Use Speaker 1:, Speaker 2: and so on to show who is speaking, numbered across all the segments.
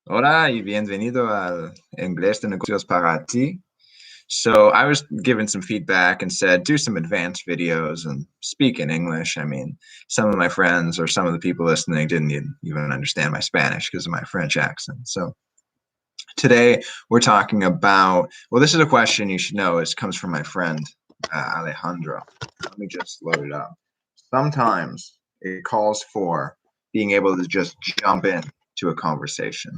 Speaker 1: Hola y bienvenido al Inglés de negocios para ti. So I was given some feedback and said, do some advanced videos and speak in English. I mean, some of my friends or some of the people listening didn't even understand my Spanish because of my French accent. So today we're talking about, well, this is a question you should know. It comes from my friend, Alejandro. Let me just load it up. Sometimes it calls for being able to just jump in to a conversation.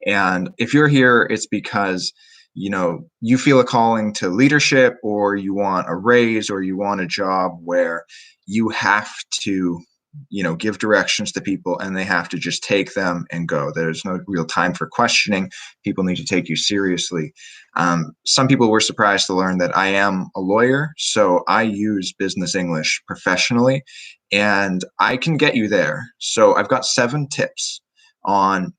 Speaker 1: And if you're here, it's because you feel a calling to leadership, or you want a raise, or you want a job where you have to give directions to people and they have to just take them and go. There's no real time for questioning. People need to take you seriously. Some people were surprised to learn that I am a lawyer, so I use business English professionally, and I can get you there. So I've got 7 tips on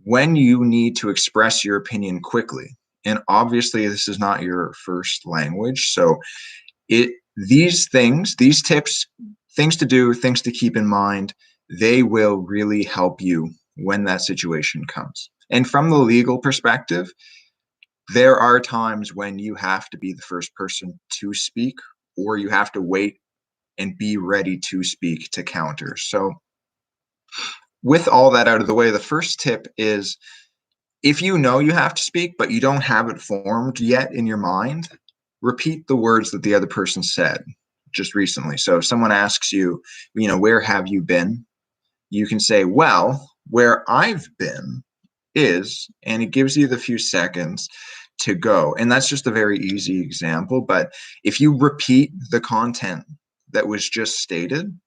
Speaker 1: when you need to express your opinion quickly. And obviously, this is not your first language, so these tips, things to do, things to keep in mind, they will really help you when that situation comes. And from the legal perspective, there are times when you have to be the first person to speak, or you have to wait and be ready to speak to counter. So, with all that out of the way, the first tip is, if you know you have to speak, but you don't have it formed yet in your mind, repeat the words that the other person said just recently. So if someone asks you, where have you been? You can say, well, where I've been is, and it gives you the few seconds to go. And that's just a very easy example. But if you repeat the content that was just stated,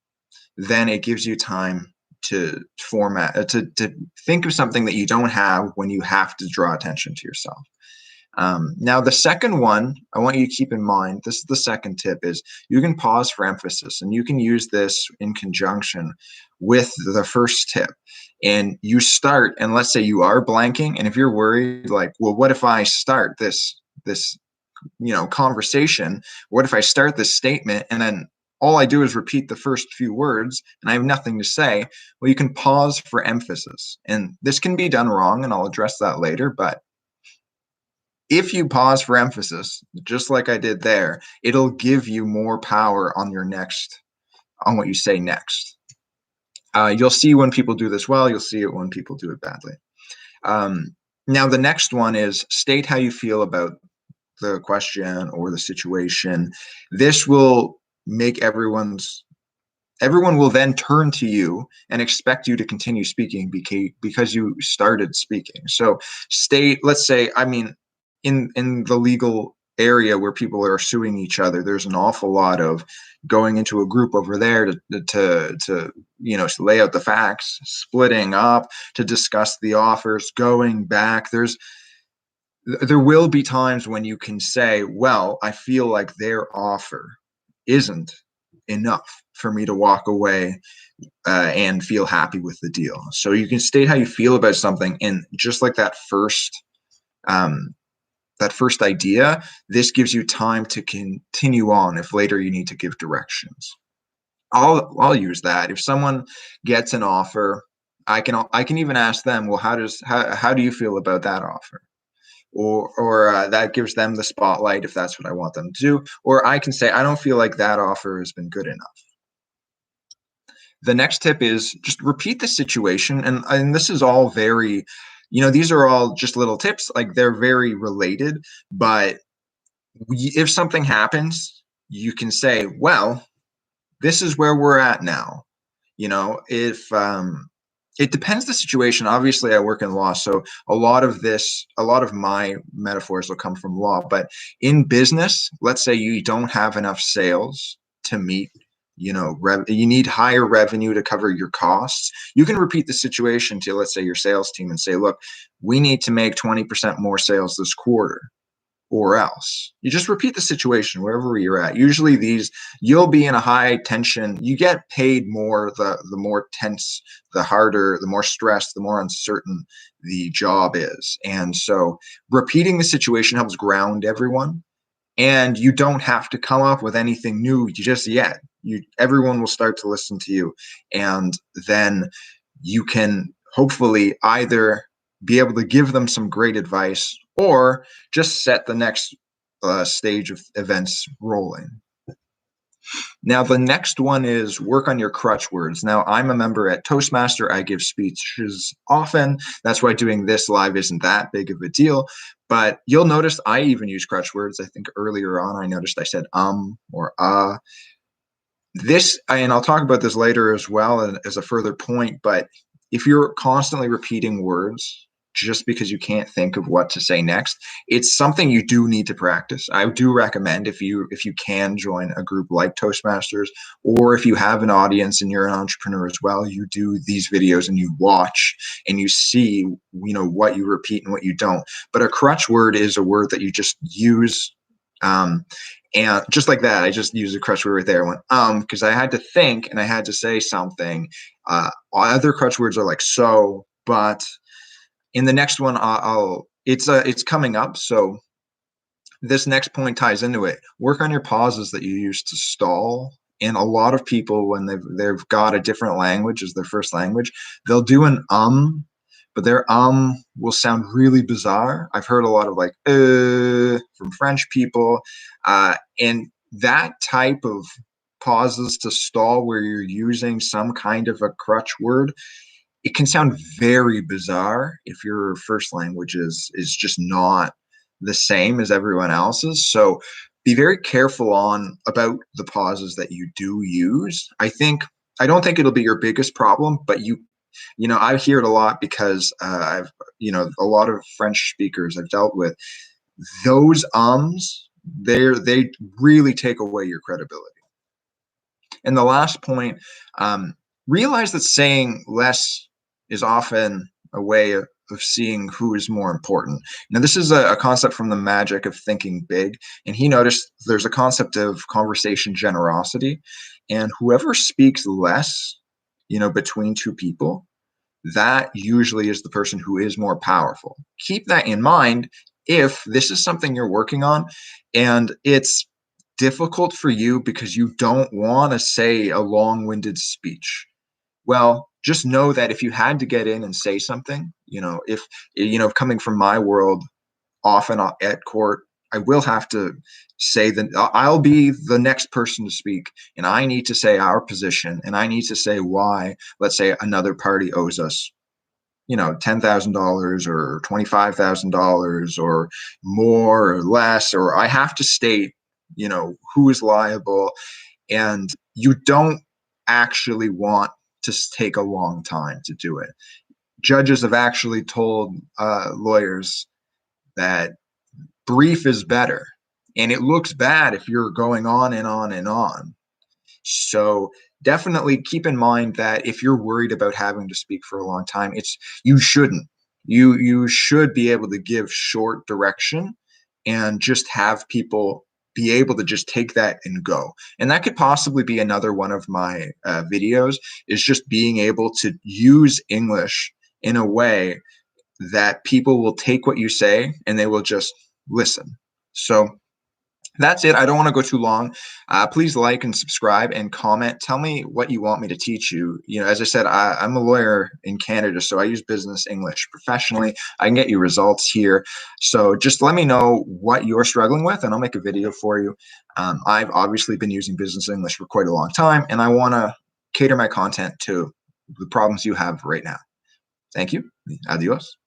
Speaker 1: then it gives you time to format, to think of something that you don't have when you have to draw attention to yourself. Now, the second one I want you to keep in mind, this is the second tip, is you can pause for emphasis, and you can use this in conjunction with the first tip. And you start, and let's say you are blanking, and if you're worried, like, well, what if I start this conversation? What if I start this statement and then all I do is repeat the first few words and I have nothing to say? Well, you can pause for emphasis. And this can be done wrong, and I'll address that later. But if you pause for emphasis, just like I did there, it'll give you more power on on what you say next. You'll see when people do this well, you'll see it when people do it badly. Now, the next one is state how you feel about the question or the situation. This will make everyone will then turn to you and expect you to continue speaking because you started speaking. So state, let's say, I mean, in the legal area where people are suing each other, there's an awful lot of going into a group over there to to lay out the facts, splitting up to discuss the offers, going back. There will be times when you can say, well, I feel like their offer isn't enough for me to walk away and feel happy with the deal. So you can state how you feel about something, and just like um, that first idea, this gives you time to continue on if later you need to give directions. I'll use that. If someone gets an offer, I can even ask them, well, how do you feel about that offer? Or that gives them the spotlight if that's what I want them to do. Or I can say, I don't feel like that offer has been good enough. The next tip is just repeat the situation. And this is all very, these are all just little tips, like they're very related. But if something happens, you can say, well, this is where we're at now. If it depends the situation. Obviously, I work in law, so a lot of my metaphors will come from law. But in business, let's say you don't have enough sales to meet, you need higher revenue to cover your costs. You can repeat the situation to, let's say, your sales team and say, look, we need to make 20% more sales this quarter, or else. You just repeat the situation wherever you're at. Usually you'll be in a high tension. You get paid more the more tense, the harder, the more stressed, the more uncertain the job is. And so repeating the situation helps ground everyone. And you don't have to come up with anything new just yet. Everyone will start to listen to you. And then you can hopefully either be able to give them some great advice, or just set the next stage of events rolling. Now, the next one is work on your crutch words. Now, I'm a member at Toastmaster. I give speeches often. That's why doing this live isn't that big of a deal. But you'll notice I even use crutch words. I think earlier on I noticed I said or this, and I'll talk about this later as well as a further point, but if you're constantly repeating words just because you can't think of what to say next, it's something you do need to practice. I do recommend, if you can, join a group like Toastmasters, or if you have an audience and you're an entrepreneur as well, you do these videos and you watch and you see, what you repeat and what you don't. But a crutch word is a word that you just use, and just like that, I just used a crutch word right there. I went, because I had to think and I had to say something. Other crutch words are like so, but in the next one, it's coming up. So this next point ties into it. Work on your pauses that you use to stall. And a lot of people, when they've got a different language as their first language, they'll do an but their will sound really bizarre. I've heard a lot of like from French people, and that type of pauses to stall where you're using some kind of a crutch word, it can sound very bizarre if your first language is just not the same as everyone else's. So be very careful about the pauses that you do use. I don't think it'll be your biggest problem, but I hear it a lot because I've a lot of French speakers I've dealt with. Those they really take away your credibility. And the last point, realize that saying less is often a way of seeing who is more important. Now, this is a concept from the magic of thinking big. And he noticed there's a concept of conversation generosity. And whoever speaks less, between two people, that usually is the person who is more powerful. Keep that in mind if this is something you're working on and it's difficult for you because you don't want to say a long-winded speech. Well, just know that if you had to get in and say something, if coming from my world, often at court, I will have to say that I'll be the next person to speak, and I need to say our position, and I need to say why, let's say, another party owes us, $10,000 or $25,000 or more or less, or I have to state, who is liable. And you don't actually want to take a long time to do it. Judges have actually told lawyers that brief is better, and it looks bad if you're going on and on and on. So definitely keep in mind that if you're worried about having to speak for a long time, you shouldn't. You should be able to give short direction and just have people be able to just take that and go. And that could possibly be another one of my videos, is just being able to use English in a way that people will take what you say and they will just listen. So that's it. I don't want to go too long. Please like and subscribe and comment. Tell me what you want me to teach you. As I said, I'm a lawyer in Canada, so I use business English professionally. I can get you results here. So just let me know what you're struggling with, and I'll make a video for you. I've obviously been using business English for quite a long time, and I want to cater my content to the problems you have right now. Thank you. Adios.